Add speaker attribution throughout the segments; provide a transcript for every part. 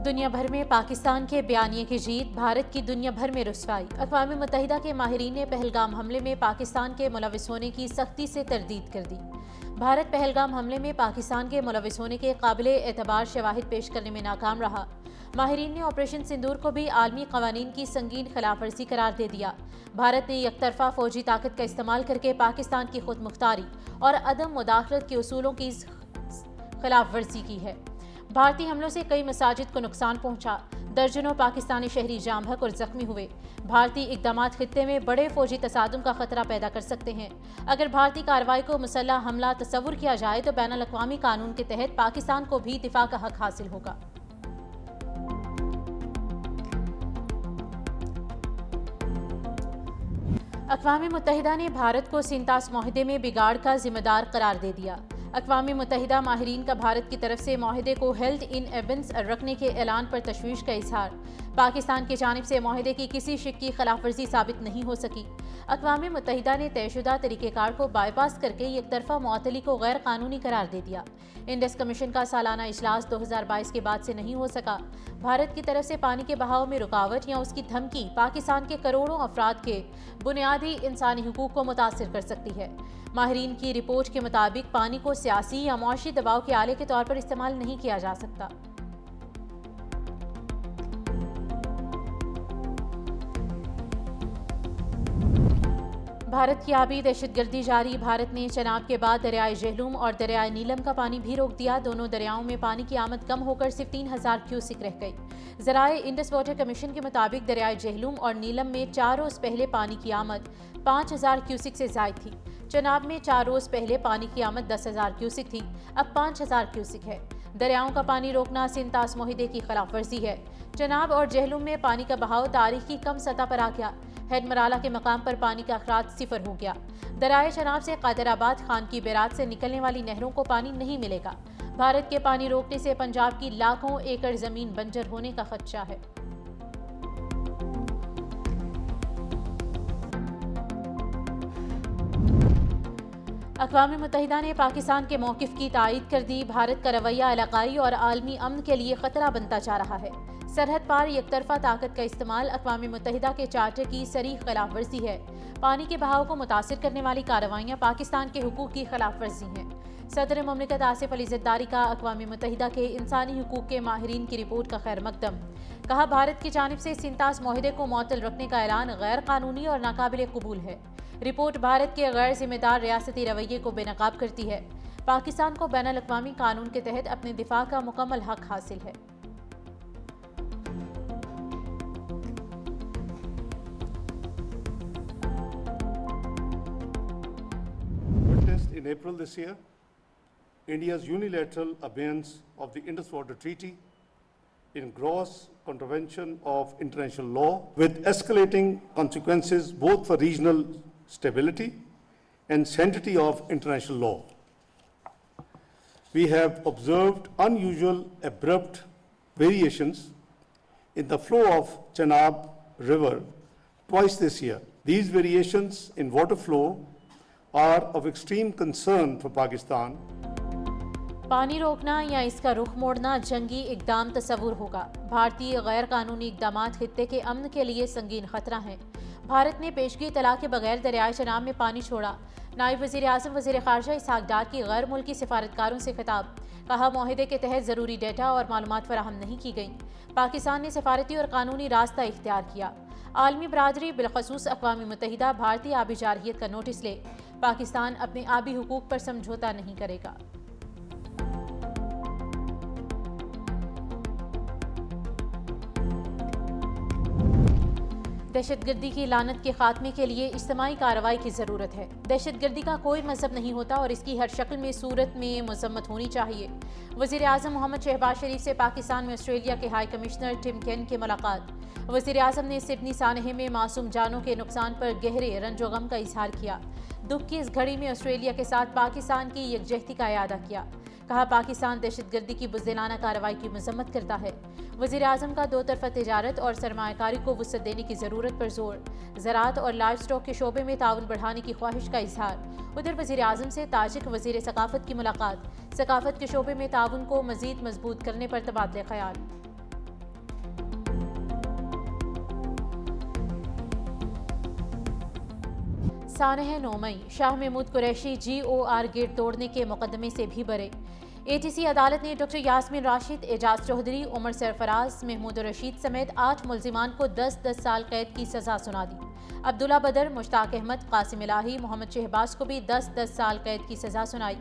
Speaker 1: دنیا بھر میں پاکستان کے بیانیے کی جیت، بھارت کی دنیا بھر میں رسوائی۔ اقوام متحدہ کے ماہرین نے پہلگام حملے میں پاکستان کے ملوث ہونے کی سختی سے تردید کر دی۔ بھارت پہلگام حملے میں پاکستان کے ملوث ہونے کے قابل اعتبار شواہد پیش کرنے میں ناکام رہا۔ ماہرین نے آپریشن سندور کو بھی عالمی قوانین کی سنگین خلاف ورزی قرار دے دیا۔ بھارت نے یک طرفہ فوجی طاقت کا استعمال کر کے پاکستان کی خود مختاری اور عدم مداخلت کے اصولوں کی خلاف ورزی کی ہے۔ بھارتی حملوں سے کئی مساجد کو نقصان پہنچا، درجنوں پاکستانی شہری جاں بحق اور زخمی ہوئے۔ بھارتی اقدامات خطے میں بڑے فوجی تصادم کا خطرہ پیدا کر سکتے ہیں۔ اگر بھارتی کارروائی کو مسلح حملہ تصور کیا جائے تو بین الاقوامی قانون کے تحت پاکستان کو بھی دفاع کا حق حاصل ہوگا۔ اقوام متحدہ نے بھارت کو سینتاس معاہدے میں بگاڑ کا ذمہ دار قرار دے دیا۔ اقوام متحدہ ماہرین کا بھارت کی طرف سے معاہدے کو ہیلڈ ان ایبنس رکھنے کے اعلان پر تشویش کا اظہار۔ پاکستان کی جانب سے معاہدے کی کسی شق کی خلاف ورزی ثابت نہیں ہو سکی۔ اقوام متحدہ نے طے شدہ طریقہ کار کو بائی پاس کر کے یک طرفہ معطلی کو غیر قانونی قرار دے دیا۔ انڈس کمیشن کا سالانہ اجلاس 2022 کے بعد سے نہیں ہو سکا۔ بھارت کی طرف سے پانی کے بہاؤ میں رکاوٹ یا اس کی دھمکی پاکستان کے کروڑوں افراد کے بنیادی انسانی حقوق کو متاثر کر سکتی ہے۔ ماہرین کی رپورٹ کے مطابق پانی کو سیاسی یا معاشی دباؤ کے آلے کے طور پر استعمال نہیں کیا جا سکتا۔ بھارت کی آبی دہشت گردی جاری، بھارت نے چناب کے بعد دریائے جہلم اور دریائے نیلم کا پانی بھی روک دیا۔ دونوں دریاؤں میں پانی کی آمد کم ہو کر صرف 3000 کیوسک رہ گئی۔ ذرائع انڈس واٹر کمیشن کے مطابق دریائے جہلم اور نیلم میں 4 روز پہلے پانی کی آمد 5000 کیوسک سے زائد تھی۔ چناب میں 4 روز پہلے پانی کی آمد 10000 کیوسک تھی، اب 5000 کیوسک ہے۔ دریاؤں کا پانی روکنا سینتاس معاہدے کی خلاف ورزی ہے۔ چناب اور جہلم میں پانی کا بہاؤ تاریخی کم سطح پر آ گیا۔ ہیڈ مرالہ کے مقام پر پانی کا اخراج 0 ہو گیا۔ دریائے چناب سے قادر آباد خان کی بیرات سے نکلنے والی نہروں کو پانی نہیں ملے گا۔ بھارت کے پانی روکنے سے پنجاب کی لاکھوں ایکڑ زمین بنجر ہونے کا خدشہ ہے۔ اقوام متحدہ نے پاکستان کے موقف کی تائید کر دی۔ بھارت کا رویہ علاقائی اور عالمی امن کے لیے خطرہ بنتا جا رہا ہے۔ سرحد پار یک طرفہ طاقت کا استعمال اقوام متحدہ کے چارٹر کی صریح خلاف ورزی ہے۔ پانی کے بہاؤ کو متاثر کرنے والی کارروائیاں پاکستان کے حقوق کی خلاف ورزی ہیں۔ صدر مملکت آصف علی زرداری کا اقوام متحدہ کے انسانی حقوق کے ماہرین کی رپورٹ کا خیر مقدم۔ کہا، بھارت کی جانب سے سینتاس معاہدے کو معطل رکھنے کا اعلان غیر قانونی اور ناقابل قبول ہے۔ رپورٹ بھارت کے غیر ذمہ دار ریاستی رویے کو بے نقاب کرتی ہے۔ پاکستان کو بین الاقوامی قانون کے تحت اپنے دفاع کا مکمل حق حاصل ہے۔
Speaker 2: In April this year, India's unilateral abeyance of the Indus Water Treaty in gross contravention of international law, with escalating consequences both for regional stability and sanctity of international law. We have observed unusual abrupt variations in the flow of Chenab River twice this year. These variations in water flow are of extreme concern for Pakistan.
Speaker 1: پانی روکنا یا اس کا رخ موڑنا جنگی اقدام تصور ہوگا۔ بھارتی غیر قانونی اقدامات خطے کے امن کے لیے سنگین خطرہ ہیں۔ بھارت نے پیشگی اطلاع کے بغیر دریائے چناب میں پانی چھوڑا۔ نائب وزیر اعظم وزیر خارجہ اسحاق ڈار کی غیر ملکی سفارتکاروں سے خطاب۔ کہا، معاہدے کے تحت ضروری ڈیٹا اور معلومات فراہم نہیں کی گئیں۔ پاکستان نے سفارتی اور قانونی راستہ اختیار کیا۔ عالمی برادری بالخصوص اقوام متحدہ بھارتی آبی جارحیت کا نوٹس لے۔ پاکستان اپنے آبی حقوق پر سمجھوتا نہیں کرے گا۔ دہشت گردی کی لعنت کے خاتمے کے لیے اجتماعی کارروائی کی ضرورت ہے۔ دہشت گردی کا کوئی مذہب نہیں ہوتا اور اس کی ہر شکل میں صورت میں مذمت ہونی چاہیے۔ وزیر اعظم محمد شہباز شریف سے پاکستان میں آسٹریلیا کے ہائی کمشنر ٹم کین کی ملاقات۔ وزیر اعظم نے سڈنی سانحے میں معصوم جانوں کے نقصان پر گہرے رنج و غم کا اظہار کیا۔ دکھ کی اس گھڑی میں آسٹریلیا کے ساتھ پاکستان کی یکجہتی کا اعادہ کیا۔ کہا، پاکستان دہشت گردی کی بزدلانہ کارروائی کی مذمت کرتا ہے۔ وزیر اعظم کا دو طرفہ تجارت اور سرمایہ کاری کو وسعت دینے کی ضرورت پر زور، زراعت اور لائف سٹاک کے شعبے میں تعاون بڑھانے کی خواہش کا اظہار۔ ادھر وزیر اعظم سے تاجک وزیر ثقافت کی ملاقات، ثقافت کے شعبے میں تعاون کو مزید مضبوط کرنے پر تبادلہ خیال۔ سانحہ 9 مئی شاہ محمود قریشی GOR گیٹ توڑنے کے مقدمے سے بھی برے۔ ATC عدالت نے ڈاکٹر یاسمین راشد، اعجاز چودھری، عمر سرفراز، محمود رشید سمیت 8 ملزمان کو 10 سال قید کی سزا سنا دی۔ عبداللہ بدر، مشتاق احمد، قاسم الہی، محمد شہباز کو بھی 10 سال قید کی سزا سنائی۔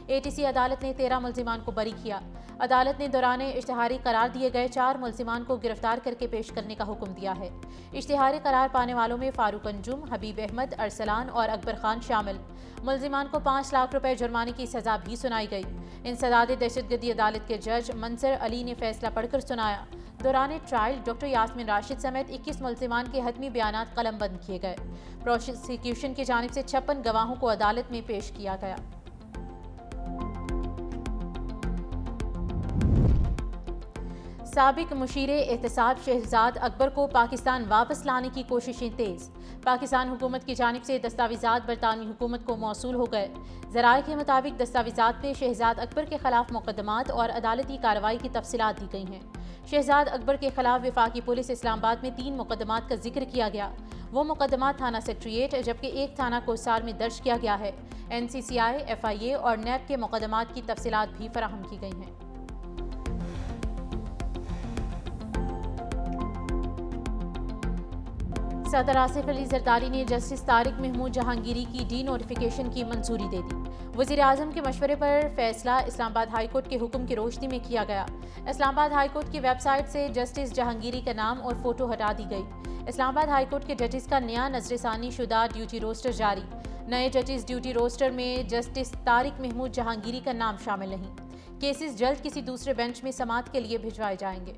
Speaker 1: ATC عدالت نے 13 ملزمان کو بری کیا۔ عدالت نے دوران اشتہاری قرار دیے گئے 4 ملزمان کو گرفتار کر کے پیش کرنے کا حکم دیا ہے۔ اشتہاری قرار پانے والوں میں فاروق انجم، حبیب احمد، ارسلان اور اکبر خان شامل۔ ملزمان کو 5 لاکھ روپے جرمانے کی سزا بھی سنائی گئی۔ انسداد دہشت گردی عدالت کے جج منصر علی نے فیصلہ پڑھ کر سنایا۔ دوران ٹرائل ڈاکٹر یاسمین راشد سمیت 21 ملزمان کے حتمی بیانات قلم بند کیے گئے۔ پروسیکیوشن کی جانب سے 56 گواہوں کو عدالت میں پیش کیا گیا۔ سابق مشیر احتساب شہزاد اکبر کو پاکستان واپس لانے کی کوششیں تیز۔ پاکستان حکومت کی جانب سے دستاویزات برطانوی حکومت کو موصول ہو گئے۔ ذرائع کے مطابق دستاویزات میں شہزاد اکبر کے خلاف مقدمات اور عدالتی کارروائی کی تفصیلات دی گئی ہیں۔ شہزاد اکبر کے خلاف وفاقی پولیس اسلام آباد میں 3 مقدمات کا ذکر کیا گیا۔ وہ مقدمات تھانہ سیکریٹریٹ جبکہ ایک تھانہ کوسار میں درج کیا گیا ہے۔ NCCI، FIA اور نیب کے مقدمات کی تفصیلات بھی فراہم کی گئی ہیں۔ صدر آصف علی زرداری نے جسٹس طارق محمود جہانگیری کی ڈی نوٹیفیکیشن کی منظوری دے دی۔ وزیر اعظم کے مشورے پر فیصلہ اسلام آباد ہائی کورٹ کے حکم کی روشنی میں کیا گیا۔ اسلام آباد ہائی کورٹ کی ویب سائٹ سے جسٹس جہانگیری کا نام اور فوٹو ہٹا دی گئی۔ اسلام آباد ہائی کورٹ کے ججز کا نیا نظر ثانی شدہ ڈیوٹی روسٹر جاری۔ نئے ججز ڈیوٹی روسٹر میں جسٹس طارق محمود جہانگیری کا نام شامل نہیں۔ کیسز جلد کسی دوسرے بینچ میں سماعت کے لیے بھجوائے جائیں گے۔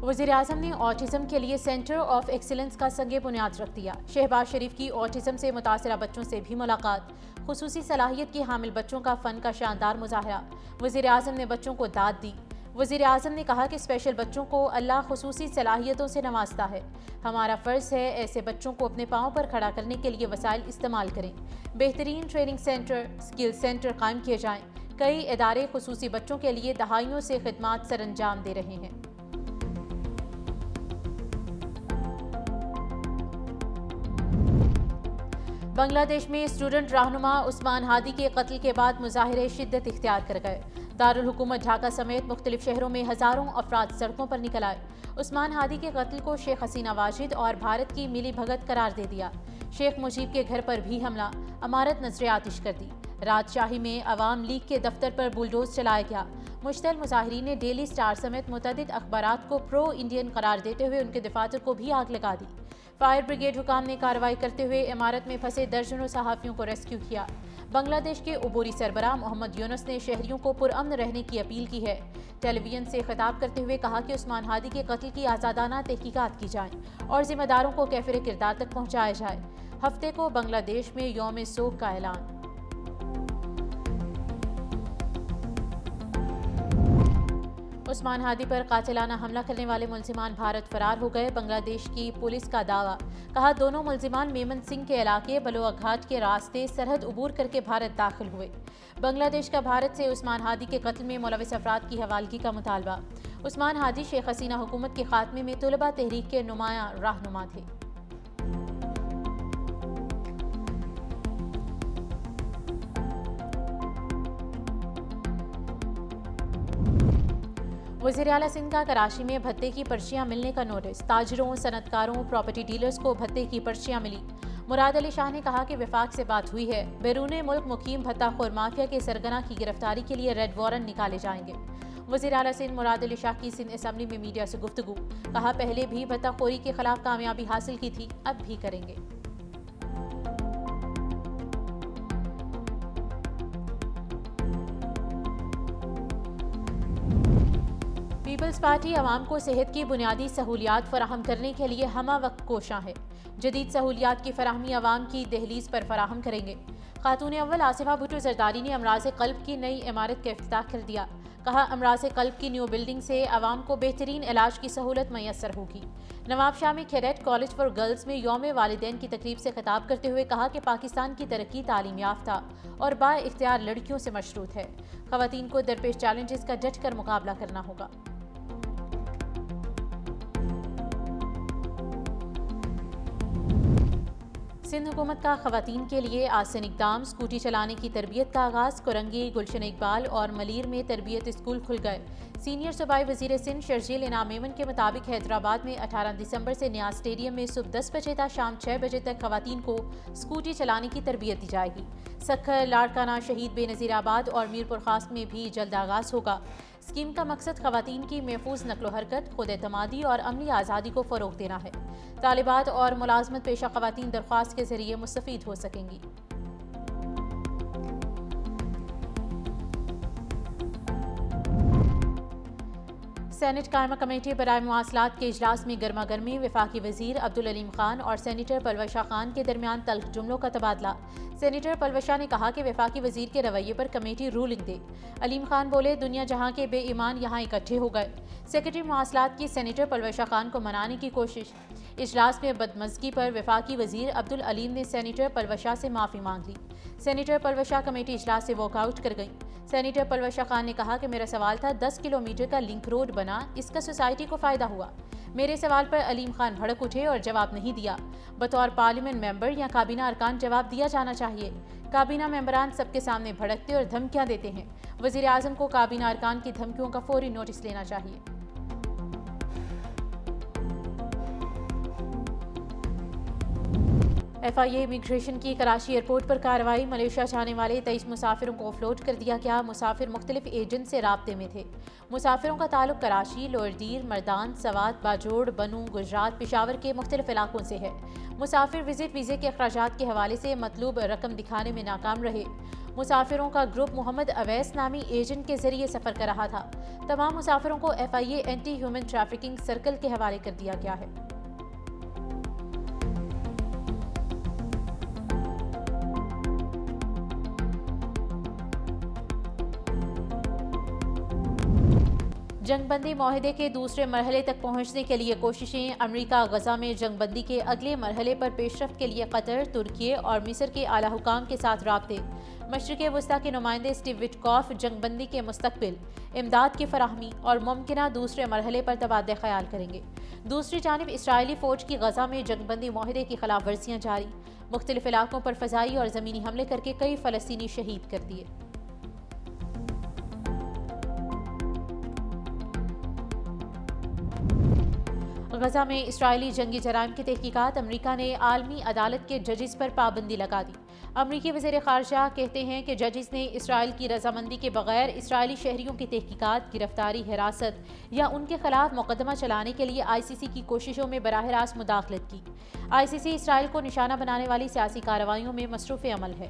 Speaker 1: وزیر اعظم نے آٹزم کے لیے سینٹر آف ایکسیلنس کا سنگ بنیاد رکھ دیا۔ شہباز شریف کی آٹزم سے متاثرہ بچوں سے بھی ملاقات۔ خصوصی صلاحیت کی حامل بچوں کا فن کا شاندار مظاہرہ۔ وزیر اعظم نے بچوں کو داد دی۔ وزیر اعظم نے کہا کہ اسپیشل بچوں کو اللہ خصوصی صلاحیتوں سے نوازتا ہے۔ ہمارا فرض ہے ایسے بچوں کو اپنے پاؤں پر کھڑا کرنے کے لیے وسائل استعمال کریں۔ بہترین ٹریننگ سینٹر، اسکل سینٹر قائم کیے جائیں۔ کئی ادارے خصوصی بچوں کے لیے دہائیوں سے خدمات سر انجام دے رہے ہیں۔ بنگلہ دیش میں اسٹوڈنٹ رہنما عثمان ہادی کے قتل کے بعد مظاہرے شدت اختیار کر گئے۔ دارالحکومت ڈھاکہ سمیت مختلف شہروں میں ہزاروں افراد سڑکوں پر نکل آئے۔ عثمان ہادی کے قتل کو شیخ حسینہ واجد اور بھارت کی ملی بھگت قرار دے دیا۔ شیخ مجیب کے گھر پر بھی حملہ، عمارت نذر آتش کر دی۔ راجشاہی میں عوام لیگ کے دفتر پر بلڈوز چلایا گیا۔ مشتعل مظاہرین نے ڈیلی سٹار سمیت متعدد اخبارات کو پرو انڈین قرار دیتے ہوئے ان کے دفاتر کو بھی آگ لگا دی۔ فائر بریگیڈ حکام نے کارروائی کرتے ہوئے عمارت میں پھنسے درجنوں صحافیوں کو ریسکیو کیا۔ بنگلہ دیش کے عبوری سربراہ محمد یونس نے شہریوں کو پرامن رہنے کی اپیل کی ہے۔ ٹیلی ویژن سے خطاب کرتے ہوئے کہا کہ عثمان ہادی کے قتل کی آزادانہ تحقیقات کی جائیں اور ذمہ داروں کو کیفر کردار تک پہنچایا جائے۔ ہفتے کو بنگلہ دیش میں یوم سوگ کا اعلان۔ عثمان ہادی پر قاتلانہ حملہ کرنے والے ملزمان بھارت فرار ہو گئے، بنگلہ دیش کی پولیس کا دعویٰ۔ کہا دونوں ملزمان میمن سنگھ کے علاقے بلوا گھاٹ کے راستے سرحد عبور کر کے بھارت داخل ہوئے۔ بنگلہ دیش کا بھارت سے عثمان ہادی کے قتل میں ملوث افراد کی حوالگی کا مطالبہ۔ عثمان ہادی شیخ حسینہ حکومت کے خاتمے میں طلباء تحریک کے نمایاں رہنما تھے۔ وزیر اعلیٰ سندھ کا کراچی میں بھتے کی پرچیاں ملنے کا نوٹس۔ تاجروں، صنعت کاروں، پراپرٹی ڈیلرز کو بھتے کی پرچیاں ملی۔ مراد علی شاہ نے کہا کہ وفاق سے بات ہوئی ہے، بیرون ملک مقیم بھتہ خور مافیا کے سرگنا کی گرفتاری کے لیے ریڈ وارنٹ نکالے جائیں گے۔ وزیر اعلیٰ سندھ مراد علی شاہ کی سندھ اسمبلی میں میڈیا سے گفتگو۔ کہا پہلے بھی بھتہ خوری کے خلاف کامیابی حاصل کی تھی، اب بھی کریں گے۔ پیپلز پارٹی عوام کو صحت کی بنیادی سہولیات فراہم کرنے کے لیے ہمہ وقت کوشاں ہے۔ جدید سہولیات کی فراہمی عوام کی دہلیز پر فراہم کریں گے۔ خاتون اول آصفہ بھٹو زرداری نے امراض قلب کی نئی عمارت کا افتتاح کر دیا۔ کہا امراض قلب کی نیو بلڈنگ سے عوام کو بہترین علاج کی سہولت میسر ہوگی۔ نواب شاہ میں کھیریٹ کالج فار گرلز میں یوم والدین کی تقریب سے خطاب کرتے ہوئے کہا کہ پاکستان کی ترقی تعلیم یافتہ اور با اختیار لڑکیوں سے مشروط ہے۔ خواتین کو درپیش چیلنجز کا ڈٹ کر مقابلہ کرنا ہوگا۔ سندھ حکومت کا خواتین کے لیے آسن اقدام، اسکوٹی چلانے کی تربیت کا آغاز۔ کرنگی، گلشن اقبال اور ملیر میں تربیت اسکول کھل گئے۔ سینئر صوبائی وزیر سندھ شرجیل انعام ایمن کے مطابق حیدرآباد میں 18 دسمبر سے نیاز اسٹیڈیم میں صبح 10 بجے تا شام 6 بجے تک خواتین کو اسکوٹی چلانے کی تربیت دی جائے گی۔ سکھر، لاڑکانہ، شہید بے نظیر آباد اور میرپور خاص میں بھی جلد آغاز ہوگا۔ اسکیم کا مقصد خواتین کی محفوظ نقل و حرکت، خود اعتمادی اور عملی آزادی کو فروغ دینا ہے۔ طالبات اور ملازمت پیشہ خواتین درخواست کے ذریعے مستفید ہو سکیں گی۔ سینٹ قائمہ کمیٹی برائے مواصلات کے اجلاس میں گرما گرمی، وفاقی وزیر عبدالعلیم خان اور سینیٹر پلوشہ خان کے درمیان تلخ جملوں کا تبادلہ۔ سینیٹر پلوشہ نے کہا کہ وفاقی وزیر کے رویے پر کمیٹی رولنگ دے۔ علیم خان بولے دنیا جہاں کے بے ایمان یہاں اکٹھے ہو گئے۔ سیکرٹری مواصلات کی سینیٹر پلوشہ خان کو منانے کی کوشش۔ اجلاس میں بدمزگی پر وفاقی وزیر عبدالعلیم نے سینیٹر پلوشہ سے معافی مانگ لی۔ سینیٹر پلوشہ کمیٹی اجلاس سے واک آؤٹ کر گئیں۔ سینیٹر پلوشہ خان نے کہا کہ میرا سوال تھا 10 کلومیٹر کا لنک روڈ بنا، اس کا سوسائٹی کو فائدہ ہوا۔ میرے سوال پر علیم خان بھڑک اٹھے اور جواب نہیں دیا۔ بطور پارلیمنٹ ممبر یا کابینہ ارکان جواب دیا جانا چاہیے۔ کابینہ ممبران سب کے سامنے بھڑکتے اور دھمکیاں دیتے ہیں۔ وزیر اعظم کو کابینہ ارکان کی دھمکیوں کا فوری نوٹس لینا چاہیے۔ FIA امیگریشن کی کراچی ایئرپورٹ پر کارروائی، ملیشیا جانے والے 23 مسافروں کو آف لوڈ کر دیا گیا۔ مسافر مختلف ایجنٹ سے رابطے میں تھے۔ مسافروں کا تعلق کراچی، لوئر دیر، مردان، سوات، باجوڑ، بنوں، گجرات، پشاور کے مختلف علاقوں سے ہے۔ مسافر وزٹ ویزے کے اخراجات کے حوالے سے مطلوب رقم دکھانے میں ناکام رہے۔ مسافروں کا گروپ محمد اویس نامی ایجنٹ کے ذریعے سفر کر رہا تھا۔ تمام مسافروں کو FIA anti human trafficking circle کے حوالے کر دیا گیا ہے۔ جنگ بندی معاہدے کے دوسرے مرحلے تک پہنچنے کے لیے کوششیں۔ امریکہ غزہ میں جنگ بندی کے اگلے مرحلے پر پیش رفت کے لیے قطر، ترکی اور مصر کے اعلیٰ حکام کے ساتھ رابطے۔ مشرق وسطیٰ کے نمائندے اسٹیو وٹکوف جنگ بندی کے مستقبل، امداد کی فراہمی اور ممکنہ دوسرے مرحلے پر تبادلہ خیال کریں گے۔ دوسری جانب اسرائیلی فوج کی غزہ میں جنگ بندی معاہدے کی خلاف ورزیاں جاری، مختلف علاقوں پر فضائی اور زمینی حملے کر کے کئی فلسطینی شہید کر دیے۔ غزہ میں اسرائیلی جنگی جرائم کی تحقیقات، امریکہ نے عالمی عدالت کے ججز پر پابندی لگا دی۔ امریکی وزیر خارجہ کہتے ہیں کہ ججز نے اسرائیل کی رضامندی کے بغیر اسرائیلی شہریوں کی تحقیقات، گرفتاری، حراست یا ان کے خلاف مقدمہ چلانے کے لیے ICC کی کوششوں میں براہ راست مداخلت کی۔ ICC اسرائیل کو نشانہ بنانے والی سیاسی کارروائیوں میں مصروف عمل ہے۔